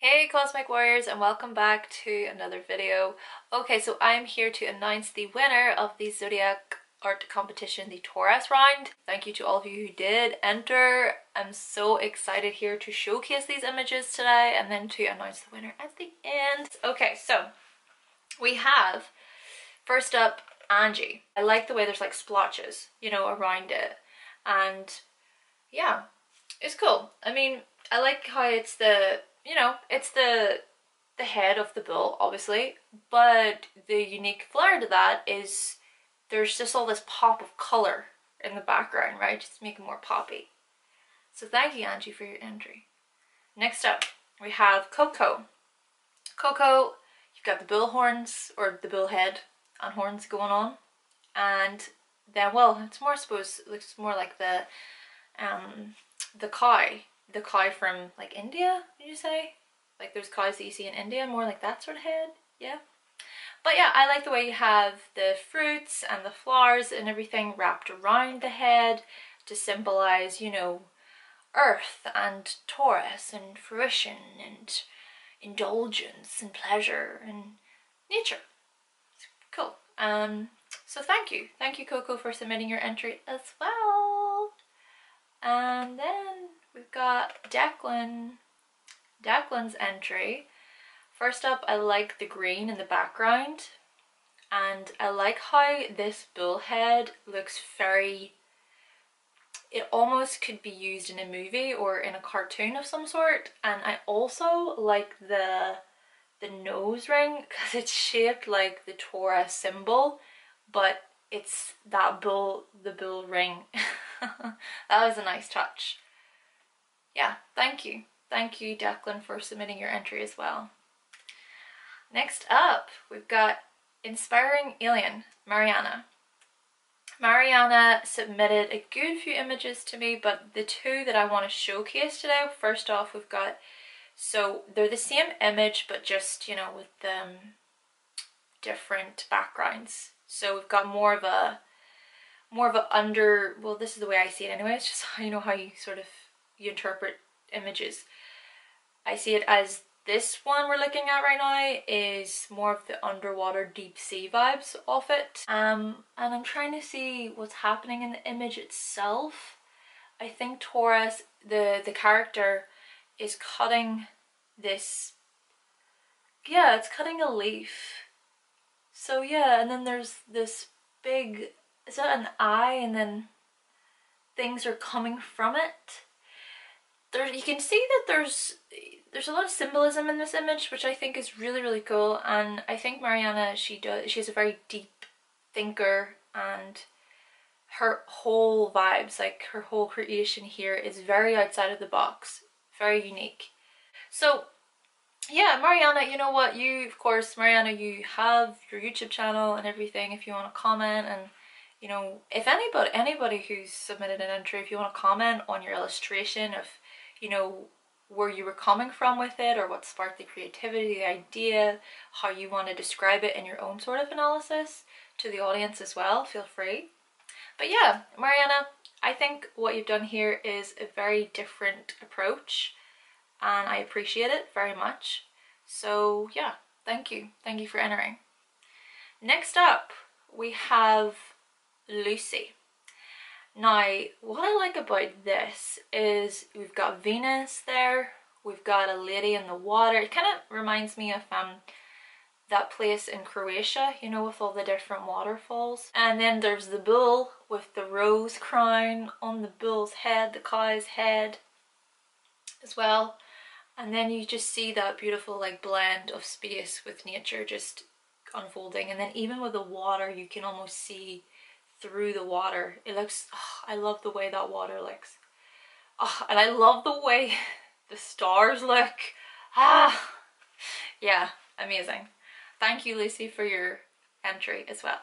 Hey Cosmic Warriors, and welcome back to another video. Okay, so I'm here to announce the winner of the Zodiac art competition, the Taurus round. Thank you to all of you who did enter. I'm so excited here to showcase these images today and then to announce the winner at the end. Okay, so we have first up Angie. I like the way there's like splotches, around it, and yeah, it's cool. I mean, I like how it's it's the head of the bull, obviously, but the unique flair to that is there's just all this pop of color in the background, right? Just to make it more poppy. So thank you, Angie, for your entry. Next up, we have Coco. Coco, you've got the bull horns, or the bull head and horns going on, and then, well, it's more, I suppose, it looks more like the cow from like India, did you say? Like those cows that you see in India, more like that sort of head, yeah. But yeah, I like the way you have the fruits and the flowers and everything wrapped around the head to symbolize, earth and Taurus and fruition and indulgence and pleasure and nature. It's cool. So thank you Coco for submitting your entry as well. And then we've got Declan's entry. First up, I like the green in the background, and I like how this bull head looks very, it almost could be used in a movie or in a cartoon of some sort. And I also like the nose ring because it's shaped like the Taurus symbol, but it's that the bull ring. That was a nice touch. Yeah, thank you Declan for submitting your entry as well. Next up, we've got Inspiring Alien, Mariana. Mariana submitted a good few images to me, but the two that I want to showcase today, first off, we've got, so they're the same image but just, with different backgrounds. So we've got more of a well, this is the way I see it anyway, it's just how you sort of you interpret images. I see it as this one we're looking at right now is more of the underwater deep sea vibes of it, and I'm trying to see what's happening in the image itself. I think Taurus, the character, is cutting this, yeah, it's cutting a leaf. So yeah, and then there's this big, is that an eye, and then things are coming from it. You can see that there's a lot of symbolism in this image, which I think is really, really cool. And I think Mariana, she's a very deep thinker, and her whole vibes, like her whole creation here, is very outside of the box, very unique. So yeah, Mariana, you know what, of course, Mariana, you have your YouTube channel and everything. If you want to comment, and if anybody who's submitted an entry, if you want to comment on your illustration of where you were coming from with it, or what sparked the creativity, the idea, how you want to describe it in your own sort of analysis to the audience as well, feel free. But yeah, Mariana, I think what you've done here is a very different approach, and I appreciate it very much. So yeah, thank you for entering. Next up, we have Lucy. Now, what I like about this is we've got Venus there, we've got a lady in the water. It kind of reminds me of that place in Croatia, with all the different waterfalls. And then there's the bull with the rose crown on the bull's head, the cow's head as well. And then you just see that beautiful like blend of space with nature just unfolding. And then even with the water, you can almost see through the water. It looks, I love the way that water looks. And I love the way the stars look. Yeah, amazing. Thank you, Lucy, for your entry as well.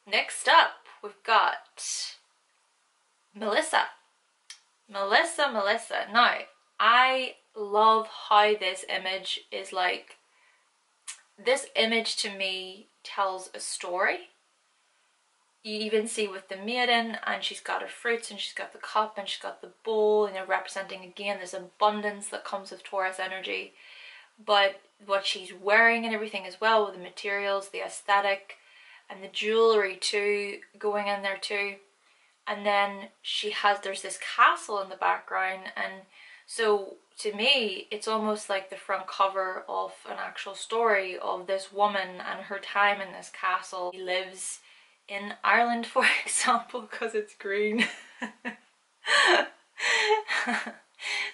Next up, we've got Melissa. Melissa. Now, I love how this image is like, this image to me tells a story. you even see with the maiden, and she's got her fruits, and she's got the cup, and she's got the bowl, and they're representing again this abundance that comes with Taurus energy. But what she's wearing and everything as well, with the materials, the aesthetic, and the jewelry too, going in there too. And then there's this castle in the background, and so to me it's almost like the front cover of an actual story of this woman and her time in this castle. She lives in Ireland, for example, because it's green.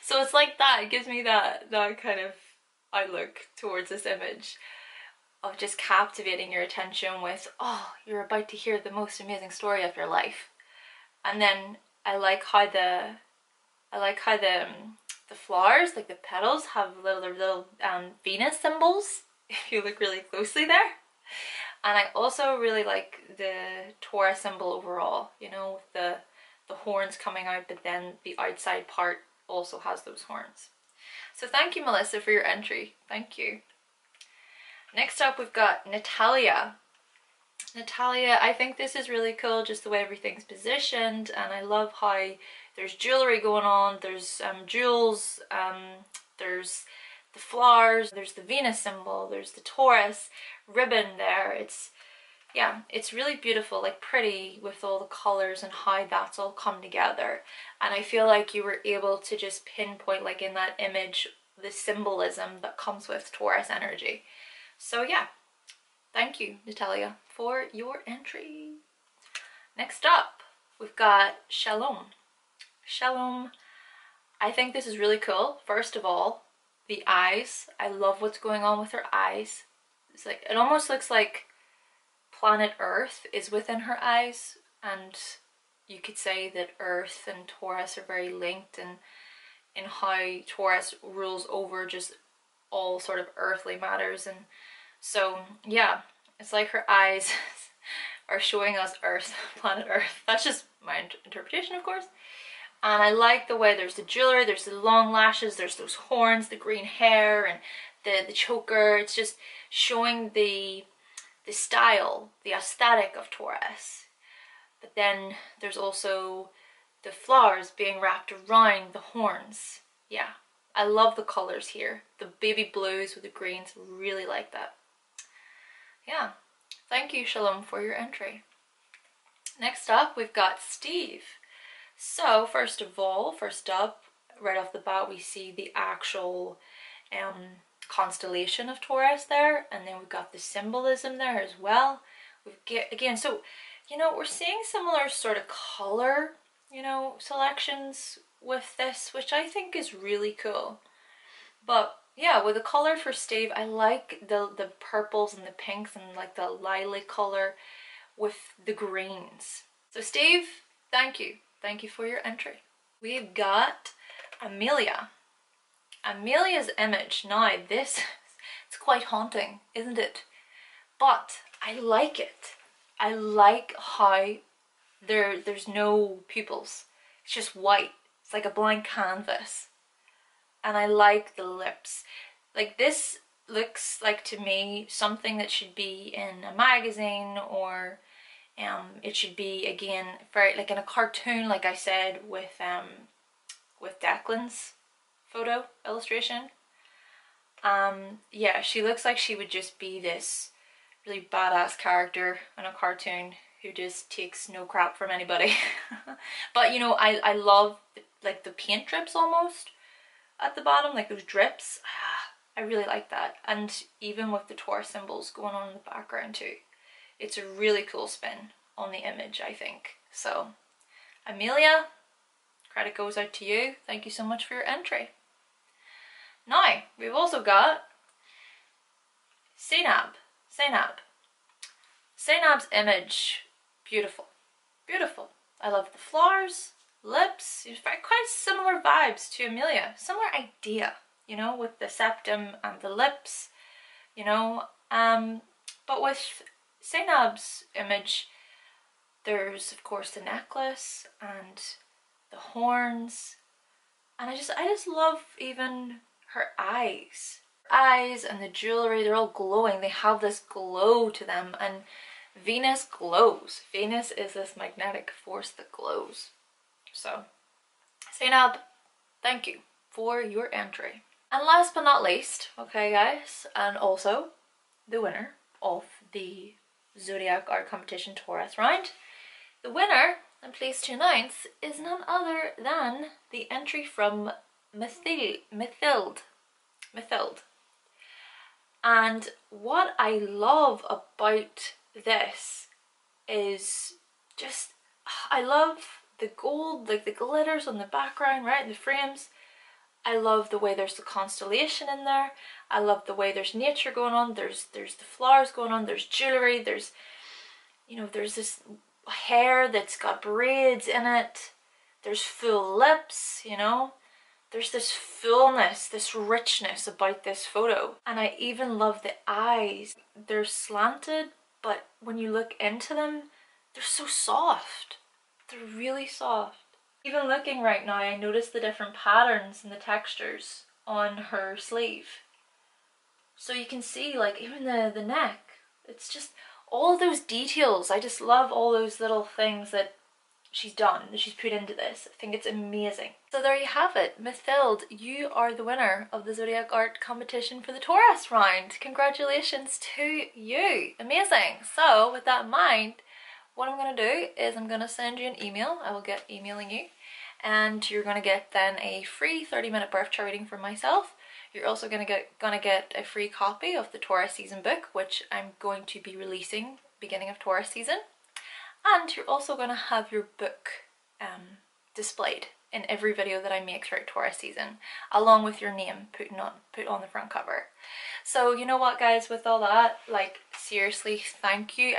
So it's like that, it gives me that kind of outlook towards this image of just captivating your attention with, oh, you're about to hear the most amazing story of your life. And then I like how the flowers, like the petals, have little Venus symbols if you look really closely there. And I also really like the Taurus symbol overall, you know, with the horns coming out, but then the outside part also has those horns. So thank you, Melissa, for your entry. Thank you. Next up, we've got Natalia. Natalia, I think this is really cool, just the way everything's positioned, and I love how there's jewelry going on, there's jewels, there's the flowers, there's the Venus symbol, there's the Taurus ribbon there. It's really beautiful, like pretty, with all the colors and how that's all come together. And I feel like you were able to just pinpoint, like in that image, the symbolism that comes with Taurus energy. So yeah, thank you, Natalia, for your entry. Next up, we've got Shalom. Shalom, I think this is really cool. First of all, the eyes. I love what's going on with her eyes. It's like, it almost looks like planet Earth is within her eyes, and you could say that Earth and Taurus are very linked, and in how Taurus rules over just all sort of earthly matters. And so yeah, it's like her eyes are showing us Earth, planet Earth. That's just my interpretation, of course. And I like the way there's the jewelry, there's the long lashes, there's those horns, the green hair, and the choker. It's just showing the style, the aesthetic of Taurus. But then there's also the flowers being wrapped around the horns. Yeah, I love the colors here. The baby blues with the greens, really like that. Yeah, thank you, Shalom, for your entry. Next up, we've got Steve. So first up, right off the bat, we see the actual constellation of Taurus there, and then we've got the symbolism there as well. Again, so you know, we're seeing similar sort of color, you know, selections with this, which I think is really cool. But yeah, with the color for Steve, I like the purples and the pinks and like the lilac color with the greens. So Steve, thank you for your entry. We've got Amelia. Amelia's image. Now this, it's quite haunting, isn't it? But I like it. I like how there's no pupils. It's just white. It's like a blank canvas. And I like the lips. Like, this looks like, to me, something that should be in a magazine, or it should be, again, very like in a cartoon, like I said, with Declan's photo illustration. Yeah, she looks like she would just be this really badass character in a cartoon who just takes no crap from anybody. But you know, I love like the paint drips almost at the bottom, like those drips. I really like that. And even with the Taurus symbols going on in the background too, it's a really cool spin on the image, I think. So Amelia, credit goes out to you. Thank you so much for your entry. Now we've also got Zainab. Zainab's image, beautiful, beautiful. I love the flowers, lips. It's quite similar vibes to Amelia, similar idea, you know, with the septum and the lips, you know. But with Zainab's image, there's of course the necklace and the horns, and I just love even her eyes and the jewelry. They're all glowing. They have this glow to them, and Venus glows. Venus is this magnetic force that glows. So, Zainab, thank you for your entry. And last but not least, okay guys, and also the winner of the Zodiac Art Competition Taurus round. The winner, I'm pleased to announce, is none other than the entry from Mithild. And what I love about this is just, I love the gold, like the glitters on the background, right, in the frames. I love the way there's the constellation in there. I love the way there's nature going on. There's the flowers going on. There's jewelry. There's, you know, there's this hair that's got braids in it. There's full lips, you know. There's this fullness, this richness about this photo. And I even love the eyes. They're slanted, but when you look into them, they're so soft. They're really soft. Even looking right now, I notice the different patterns and the textures on her sleeve. So you can see, like, even the neck. It's just all of those details. I just love all those little things that she's done, that she's put into this. I think it's amazing. So there you have it. Mithild, you are the winner of the Zodiac Art Competition for the Taurus round. Congratulations to you. Amazing. So with that in mind, what I'm going to do is I'm going to send you an email. I will get emailing you. And you're going to get then a free 30-minute birth chart reading from myself. You're also going to get a free copy of the Taurus season book, which I'm going to be releasing beginning of Taurus season. And you're also going to have your book displayed in every video that I make throughout Taurus season, along with your name put on the front cover. So you know what, guys, with all that, like, seriously, thank you.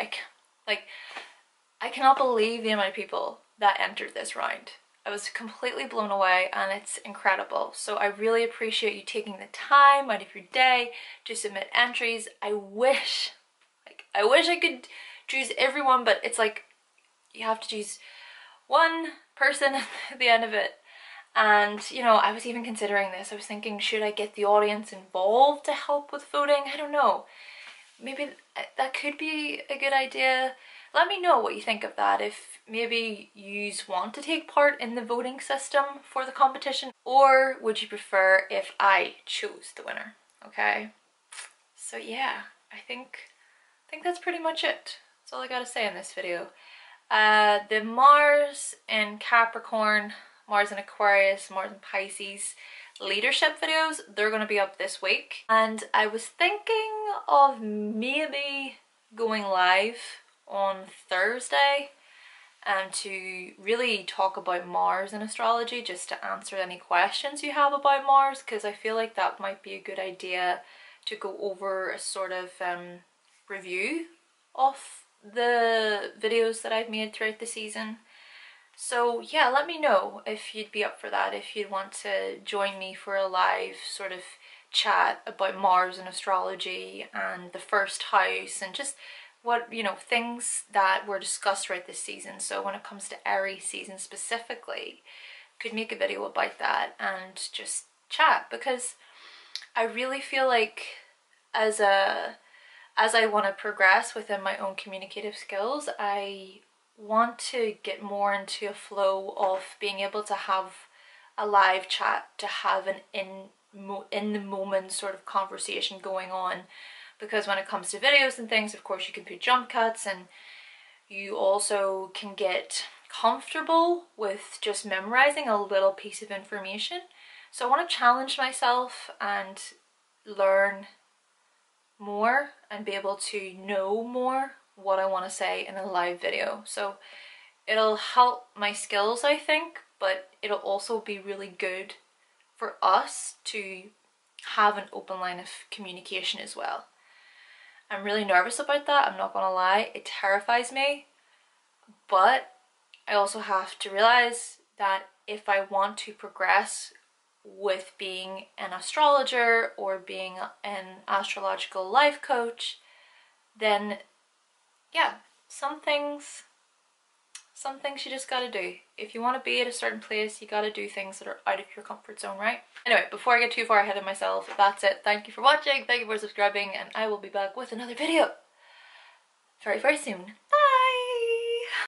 I cannot believe the amount of people that entered this round. I was completely blown away, and it's incredible. So I really appreciate you taking the time out of your day to submit entries. I wish I could choose everyone, but it's like you have to choose one person at the end of it. And you know, I was even considering this. I was thinking, should I get the audience involved to help with voting? I don't know. Maybe that could be a good idea. Let me know what you think of that, if maybe you want to take part in the voting system for the competition, or would you prefer if I chose the winner, okay? So yeah, I think that's pretty much it. That's all I gotta say in this video. The Mars in Capricorn, Mars in Aquarius, Mars in Pisces leadership videos, they're gonna be up this week. And I was thinking of maybe going live on Thursday to really talk about Mars in astrology, just to answer any questions you have about Mars, because I feel like that might be a good idea to go over a sort of review of the videos that I've made throughout the season. So yeah, let me know if you'd be up for that, if you'd want to join me for a live sort of chat about Mars and astrology and the first house and just what, you know, things that were discussed throughout this season. So when it comes to Aries season specifically, could make a video about that and just chat, because I really feel like as I want to progress within my own communicative skills, I want to get more into a flow of being able to have a live chat, to have an in the moment sort of conversation going on. Because when it comes to videos and things, of course you can put jump cuts, and you also can get comfortable with just memorizing a little piece of information. So I want to challenge myself and learn more and be able to know more what I want to say in a live video. So it'll help my skills, I think, but it'll also be really good for us to have an open line of communication as well. I'm really nervous about that, I'm not gonna lie. It terrifies me, but I also have to realize that if I want to progress with being an astrologer or being an astrological life coach, then yeah, some things you just gotta do. If you want to be at a certain place, you gotta do things that are out of your comfort zone, right? Anyway, before I get too far ahead of myself, that's it. Thank you for watching, thank you for subscribing, and I will be back with another video. very, very soon.